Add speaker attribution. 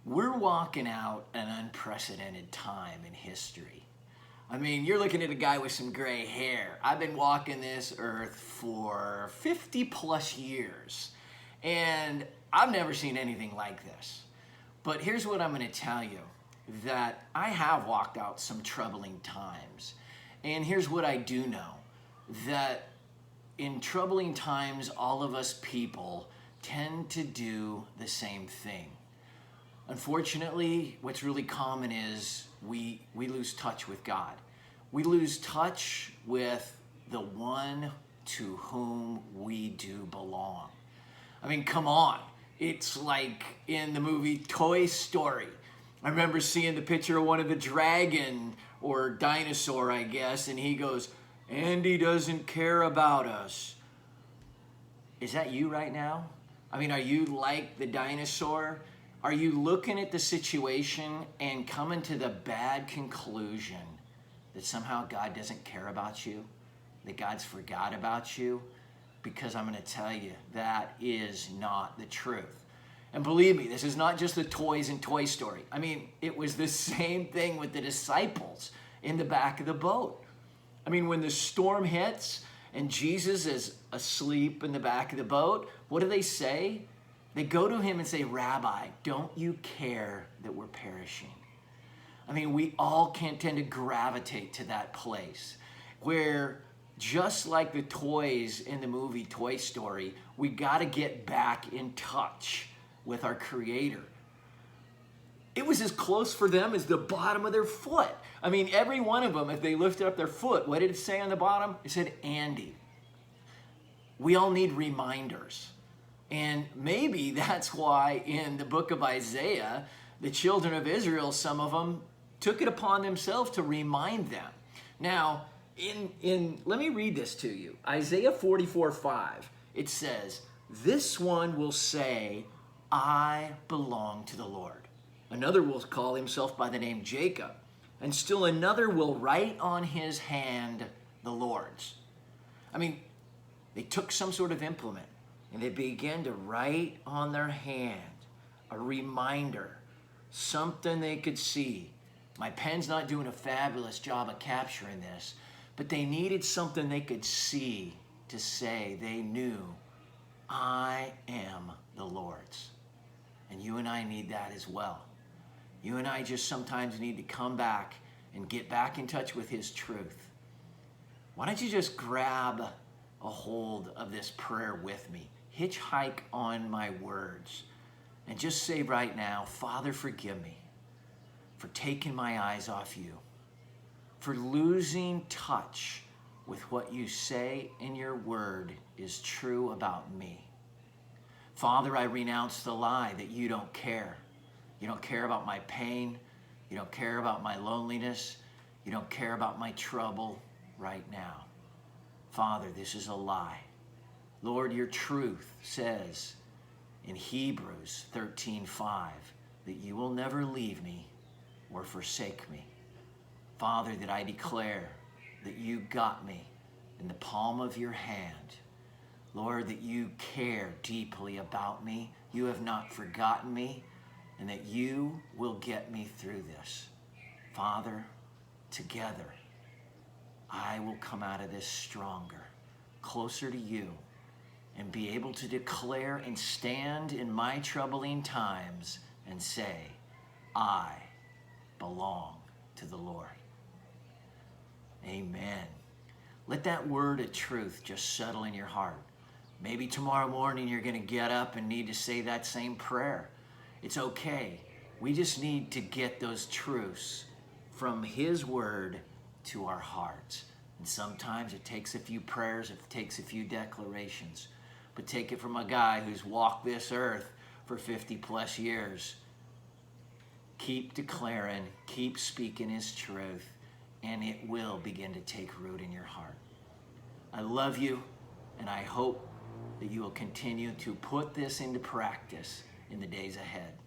Speaker 1: We're walking out an unprecedented time in history. I mean, you're looking at a guy with some gray hair. I've been walking this earth for 50 plus years, and I've never seen anything like this. But here's what I'm going to tell you, that I have walked out some troubling times. And here's what I do know, that in troubling times, all of us people tend to do the same thing. Unfortunately, what's really common is we lose touch with God. We lose touch with the one to whom we do belong. I mean, come on. It's like in the movie Toy Story. I remember seeing the picture of one of the dragon or dinosaur, I guess, and he goes, "Andy doesn't care about us." Is that you right now? I mean, are you like the dinosaur? Are you looking at the situation and coming to the bad conclusion that somehow God doesn't care about you? That God's forgot about you? Because I'm going to tell you, that is not the truth. And believe me, this is not just the toys in Toy Story. I mean, it was the same thing with the disciples in the back of the boat. I mean, when the storm hits and Jesus is asleep in the back of the boat, what do they say? They go to him and say, "Rabbi, don't you care that we're perishing?" I mean, we all can tend to gravitate to that place where, just like the toys in the movie Toy Story, we got to get back in touch with our Creator. It was as close for them as the bottom of their foot. I mean, every one of them, if they lifted up their foot, what did it say on the bottom? It said, "Andy." We all need reminders. And maybe that's why in the book of Isaiah, the children of Israel, some of them took it upon themselves to remind them. Now, let me read this to you. Isaiah 44:5, it says, "This one will say, 'I belong to the Lord.' Another will call himself by the name Jacob. And still another will write on his hand, 'The Lord's.'" I mean, they took some sort of implement and they began to write on their hand a reminder, something they could see. My pen's not doing a fabulous job of capturing this, but they needed something they could see to say they knew, "I am the Lord's." And you and I need that as well. You and I just sometimes need to come back and get back in touch with His truth. Why don't you just grab a hold of this prayer with me? Hitchhike on my words and just say right now, "Father, forgive me for taking my eyes off you, for losing touch with what you say in your word is true about me. Father, I renounce the lie that you don't care. You don't care about my pain. You don't care about my loneliness. You don't care about my trouble right now. Father, this is a lie. Lord, your truth says in Hebrews 13:5 that you will never leave me or forsake me. Father, that I declare that you got me in the palm of your hand. Lord, that you care deeply about me. You have not forgotten me, and that you will get me through this. Father, together, I will come out of this stronger, closer to you, and be able to declare and stand in my troubling times and say, I belong to the Lord. Amen. Let that word of truth just settle in your heart. Maybe tomorrow morning you're going to get up and need to say that same prayer. It's okay. We just need to get those truths from His word to our hearts. And sometimes it takes a few prayers, it takes a few declarations. But take it from a guy who's walked this earth for 50 plus years. Keep declaring, keep speaking His truth, and it will begin to take root in your heart. I love you, and I hope that you will continue to put this into practice in the days ahead.